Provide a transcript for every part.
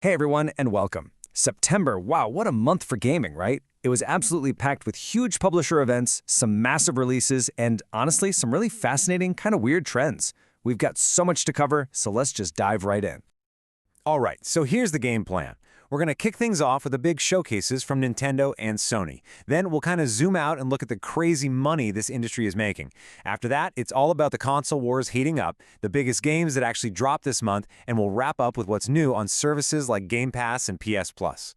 Hey everyone, and welcome. September, wow, what a month for gaming, right? It was absolutely packed with huge publisher events, some massive releases, and honestly, some really fascinating, kind of weird trends. We've got so much to cover, so let's just dive right in. All right, so here's the game plan. We're going to kick things off with the big showcases from Nintendo and Sony. Then we'll kind of zoom out and look at the crazy money this industry is making. After that, it's all about the console wars heating up, the biggest games that actually dropped this month, and we'll wrap up with what's new on services like Game Pass and PS Plus.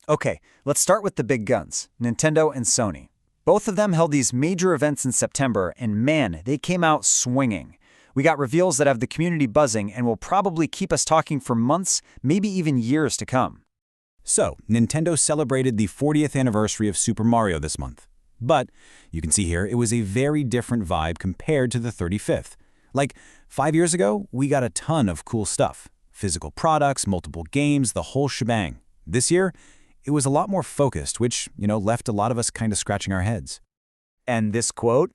Okay, let's start with the big guns, Nintendo and Sony. Both of them held these major events in September, and man, they came out swinging. We got reveals that have the community buzzing and will probably keep us talking for months, maybe even years to come. So, Nintendo celebrated the 40th anniversary of Super Mario this month. But, you can see here, it was a very different vibe compared to the 35th. Like, 5 years ago, we got a ton of cool stuff. Physical products, multiple games, the whole shebang. This year, it was a lot more focused, which, left a lot of us kind of scratching our heads. And this quote,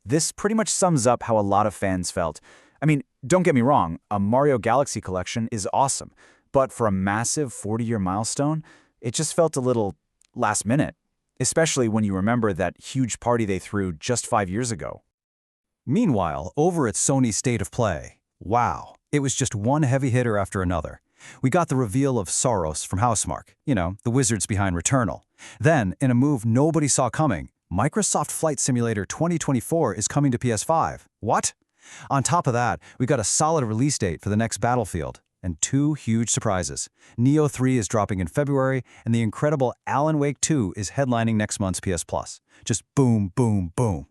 this pretty much sums up how a lot of fans felt. I mean, don't get me wrong, a Mario Galaxy collection is awesome, but for a massive 40-year milestone, it just felt a little last minute, especially when you remember that huge party they threw just 5 years ago. Meanwhile, over at Sony's State of Play, wow, it was just one heavy hitter after another. We got the reveal of Soros from Housemarque, the wizards behind Returnal. Then, in a move nobody saw coming, Microsoft Flight Simulator 2024 is coming to PS5. What? On top of that, we got a solid release date for the next Battlefield, and two huge surprises. Neo 3 is dropping in February, and the incredible Alan Wake 2 is headlining next month's PS Plus. Just boom, boom, boom.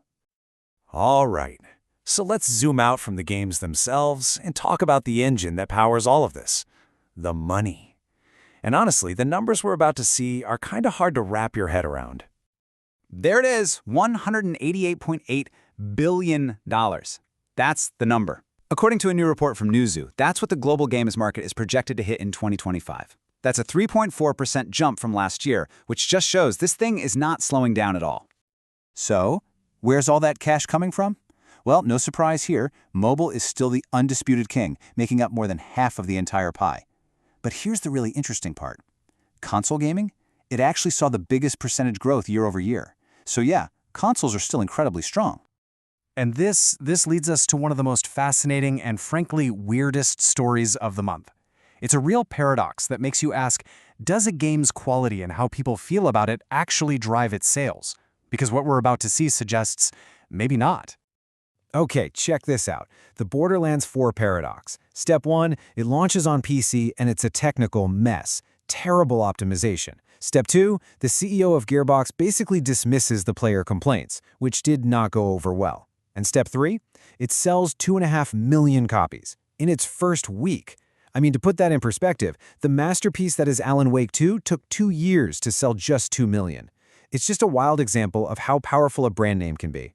All right, so let's zoom out from the games themselves and talk about the engine that powers all of this, the money. And honestly, the numbers we're about to see are kind of hard to wrap your head around. There it is, $188.8 billion. That's the number. According to a new report from Newzoo, that's what the global games market is projected to hit in 2025. That's a 3.4% jump from last year, which just shows this thing is not slowing down at all. So, where's all that cash coming from? Well, no surprise here, mobile is still the undisputed king, making up more than half of the entire pie. But here's the really interesting part. Console gaming? It actually saw the biggest percentage growth year over year. So yeah, consoles are still incredibly strong. And this leads us to one of the most fascinating and frankly weirdest stories of the month. It's a real paradox that makes you ask, does a game's quality and how people feel about it actually drive its sales? Because what we're about to see suggests maybe not. Okay, check this out. The Borderlands 4 paradox. Step 1, it launches on PC and it's a technical mess. Terrible optimization. Step 2, the CEO of Gearbox basically dismisses the player complaints, which did not go over well. And step 3, it sells 2.5 million copies in its first week. I mean, to put that in perspective, the masterpiece that is Alan Wake 2 took 2 years to sell just 2 million. It's just a wild example of how powerful a brand name can be.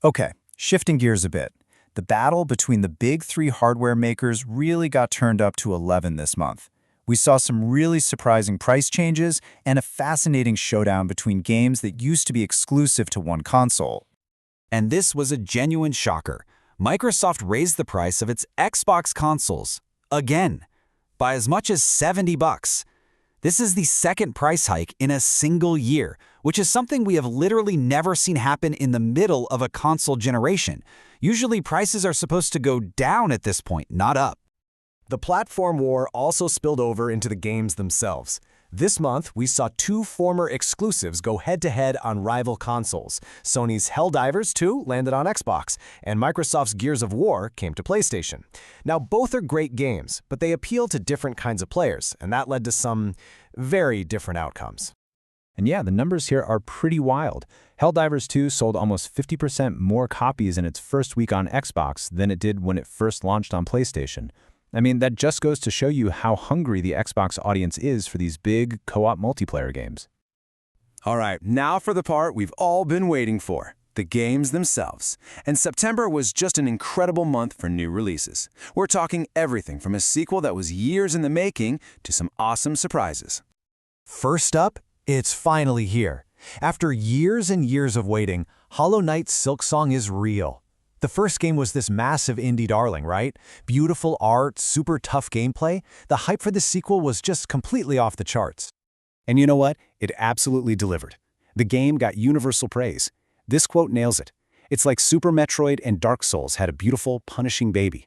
Okay, shifting gears a bit. The battle between the big three hardware makers really got turned up to 11 this month. We saw some really surprising price changes and a fascinating showdown between games that used to be exclusive to one console. And this was a genuine shocker. Microsoft raised the price of its Xbox consoles, again, by as much as $70. This is the second price hike in a single year, which is something we have literally never seen happen in the middle of a console generation. Usually prices are supposed to go down at this point, not up. The platform war also spilled over into the games themselves. This month, we saw two former exclusives go head-to-head on rival consoles. Sony's Helldivers 2 landed on Xbox, and Microsoft's Gears of War came to PlayStation. Now, both are great games, but they appeal to different kinds of players, and that led to some very different outcomes. And yeah, the numbers here are pretty wild. Helldivers 2 sold almost 50% more copies in its first week on Xbox than it did when it first launched on PlayStation. I mean, that just goes to show you how hungry the Xbox audience is for these big co-op multiplayer games. All right, now for the part we've all been waiting for, the games themselves. And September was just an incredible month for new releases. We're talking everything from a sequel that was years in the making to some awesome surprises. First up, it's finally here. After years and years of waiting, Hollow Knight's Silksong is real. The first game was this massive indie darling, right? Beautiful art, super tough gameplay. The hype for the sequel was just completely off the charts. And you know what? It absolutely delivered. The game got universal praise. This quote nails it. It's like Super Metroid and Dark Souls had a beautiful, punishing baby.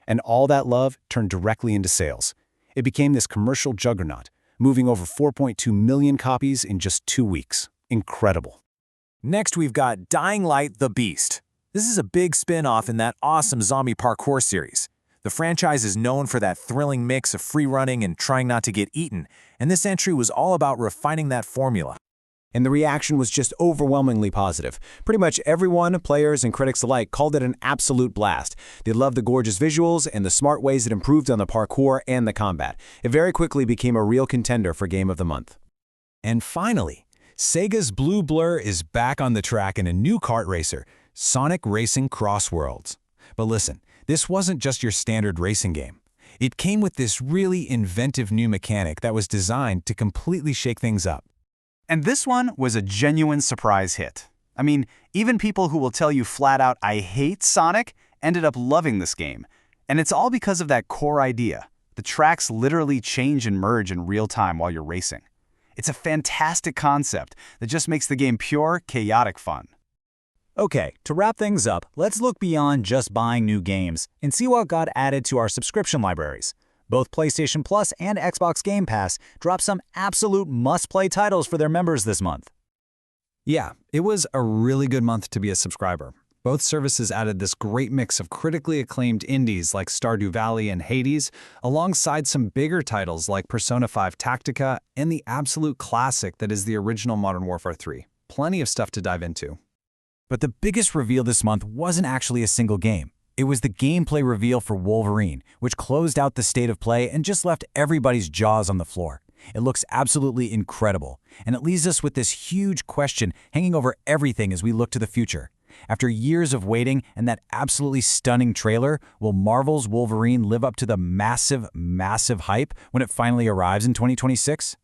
And all that love turned directly into sales. It became this commercial juggernaut, moving over 4.2 million copies in just 2 weeks. Incredible. Next, we've got Dying Light: The Beast. This is a big spin-off in that awesome zombie parkour series. The franchise is known for that thrilling mix of free running and trying not to get eaten, and this entry was all about refining that formula. And the reaction was just overwhelmingly positive. Pretty much everyone, players and critics alike, called it an absolute blast. They loved the gorgeous visuals and the smart ways it improved on the parkour and the combat. It very quickly became a real contender for Game of the Month. And finally, Sega's Blue Blur is back on the track in a new kart racer, Sonic Racing Cross Worlds. But listen, this wasn't just your standard racing game. It came with this really inventive new mechanic that was designed to completely shake things up. And this one was a genuine surprise hit. I mean, even people who will tell you flat out, "I hate Sonic," ended up loving this game. And it's all because of that core idea. The tracks literally change and merge in real time while you're racing. It's a fantastic concept that just makes the game pure, chaotic fun. Okay, to wrap things up, let's look beyond just buying new games and see what got added to our subscription libraries. Both PlayStation Plus and Xbox Game Pass dropped some absolute must-play titles for their members this month. Yeah, it was a really good month to be a subscriber. Both services added this great mix of critically acclaimed indies like Stardew Valley and Hades, alongside some bigger titles like Persona 5 Tactica and the absolute classic that is the original Modern Warfare 3. Plenty of stuff to dive into. But the biggest reveal this month wasn't actually a single game. It was the gameplay reveal for Wolverine, which closed out the state of play and just left everybody's jaws on the floor. It looks absolutely incredible, and it leaves us with this huge question hanging over everything as we look to the future. After years of waiting and that absolutely stunning trailer, will Marvel's Wolverine live up to the massive hype when it finally arrives in 2026?